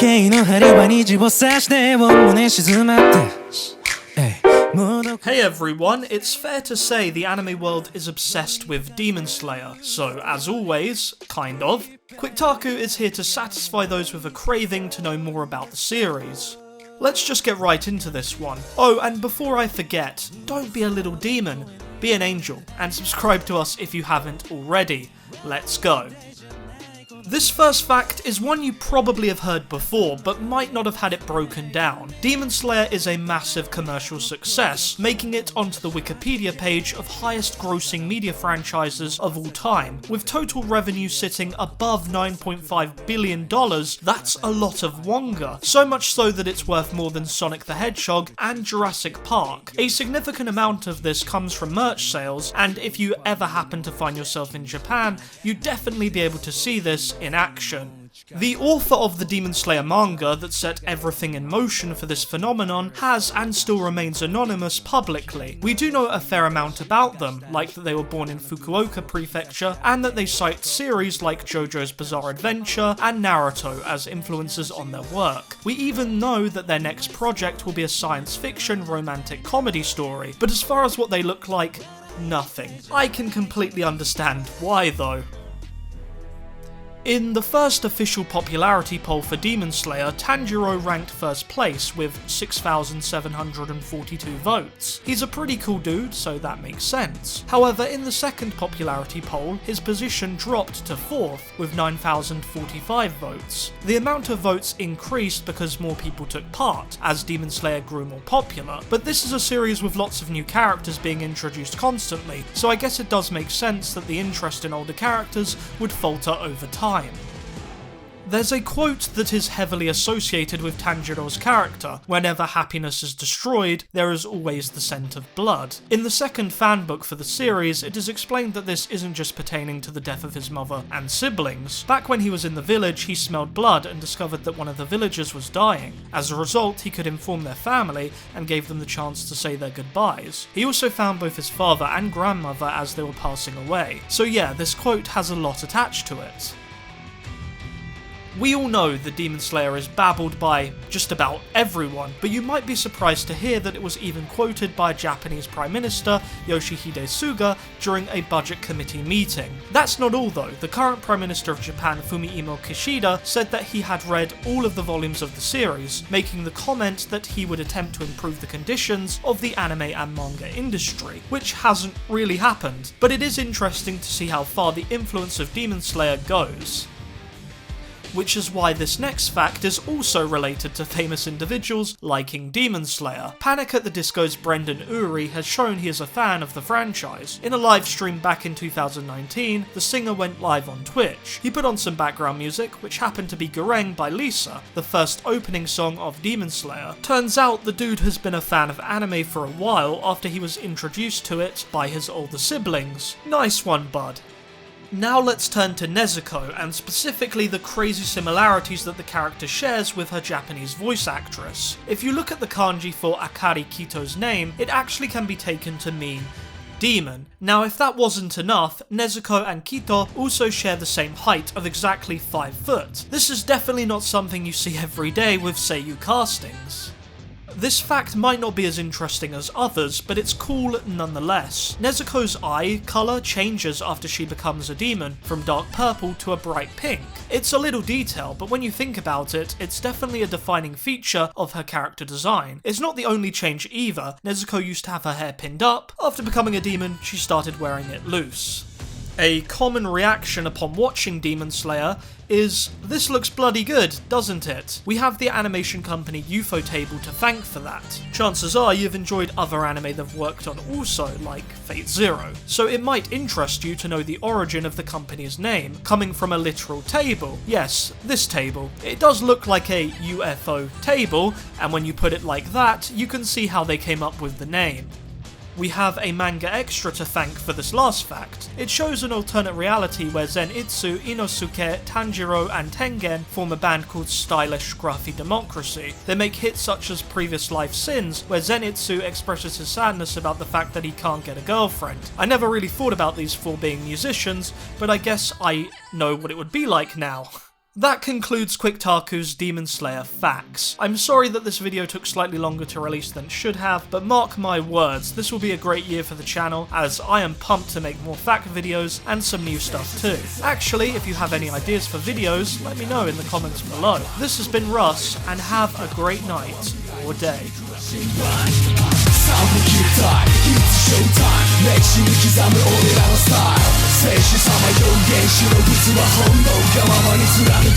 計の針は虹を刺して胸静まって Hey everyone, it's fair to say the anime world is obsessed with Demon Slayer, so as always, kind of, Quictaku is here to satisfy those with a craving to know more about the series. Let's just get right into this one. Oh, and before I forget, don't be a little demon, be an angel, and subscribe to us if you haven't already. Let's go. This first fact is one you probably have heard before, but might not have had it broken down. Demon Slayer is a massive commercial success, making it onto the Wikipedia page of highest grossing media franchises of all time. With total revenue sitting above $9.5 billion, that's a lot of wonga. So much so that it's worth more than Sonic the Hedgehog and Jurassic Park. A significant amount of this comes from merch sales, and if you ever happen to find yourself in Japan, you'd definitely be able to see this in action. The author of the Demon Slayer manga that set everything in motion for this phenomenon has and still remains anonymous publicly. We do know a fair amount about them, like that they were born in Fukuoka Prefecture, and that they cite series like JoJo's Bizarre Adventure and Naruto as influences on their work. We even know that their next project will be a science fiction romantic comedy story, but as far as what they look like, nothing. I can completely understand why though. In the first official popularity poll for Demon Slayer, Tanjiro ranked first place with 6,742 votes. He's a pretty cool dude, so that makes sense. However, in the second popularity poll, his position dropped to 4th with 9,045 votes. The amount of votes increased because more people took part, as Demon Slayer grew more popular, but this is a series with lots of new characters being introduced constantly, so I guess it does make sense that the interest in older characters would falter over time. There's a quote that is heavily associated with Tanjiro's character: whenever happiness is destroyed, there is always the scent of blood. In the second fanbook for the series, it is explained that this isn't just pertaining to the death of his mother and siblings. Back when he was in the village, he smelled blood and discovered that one of the villagers was dying. As a result, he could inform their family and gave them the chance to say their goodbyes. He also found both his father and grandmother as they were passing away. So yeah, this quote has a lot attached to it. We all know that Demon Slayer is babbled by just about everyone, but you might be surprised to hear that it was even quoted by Japanese Prime Minister Yoshihide Suga during a budget committee meeting. That's not all though. The current Prime Minister of Japan, Fumio Kishida, said that he had read all of the volumes of the series, making the comment that he would attempt to improve the conditions of the anime and manga industry, which hasn't really happened. But it is interesting to see how far the influence of Demon Slayer goes. Which is why this next fact is also related to famous individuals liking Demon Slayer. Panic at the Disco's Brendan Urie has shown he is a fan of the franchise. In a live stream back in 2019, the singer went live on Twitch. He put on some background music, which happened to be Goreng by Lisa, the first opening song of Demon Slayer. Turns out the dude has been a fan of anime for a while after he was introduced to it by his older siblings. Nice one, bud. Now let's turn to Nezuko, and specifically the crazy similarities that the character shares with her Japanese voice actress. If you look at the kanji for Akari Kito's name, it actually can be taken to mean demon. Now if that wasn't enough, Nezuko and Kito also share the same height of exactly 5 foot. This is definitely not something you see every day with seiyuu castings. This fact might not be as interesting as others, but it's cool nonetheless. Nezuko's eye colour changes after she becomes a demon, from dark purple to a bright pink. It's a little detail, but when you think about it, it's definitely a defining feature of her character design. It's not the only change either. Nezuko used to have her hair pinned up. After becoming a demon, she started wearing it loose. A common reaction upon watching Demon Slayer is, "This looks bloody good, doesn't it?" We have the animation company Ufotable to thank for that. Chances are you've enjoyed other anime they've worked on also, like Fate Zero, so it might interest you to know the origin of the company's name, coming from a literal table. Yes, this table. It does look like a UFO table, and when you put it like that, you can see how they came up with the name. We have a manga extra to thank for this last fact. It shows an alternate reality where Zenitsu, Inosuke, Tanjiro and Tengen form a band called Stylish Scruffy Democracy. They make hits such as Previous Life Sins, where Zenitsu expresses his sadness about the fact that he can't get a girlfriend. I never really thought about these four being musicians, but I guess I know what it would be like now. That concludes Quicktaku's Demon Slayer facts. I'm sorry that this video took slightly longer to release than it should have, but mark my words, this will be a great year for the channel, as I am pumped to make more fact videos and some new stuff too. Actually, if you have any ideas for videos, let me know in the comments below. This has been Russ, and have a great night or day. サウンド切りたい It's showtime 歴史に刻む俺らのスタイル静止さま表現しろ器本能がままに貫く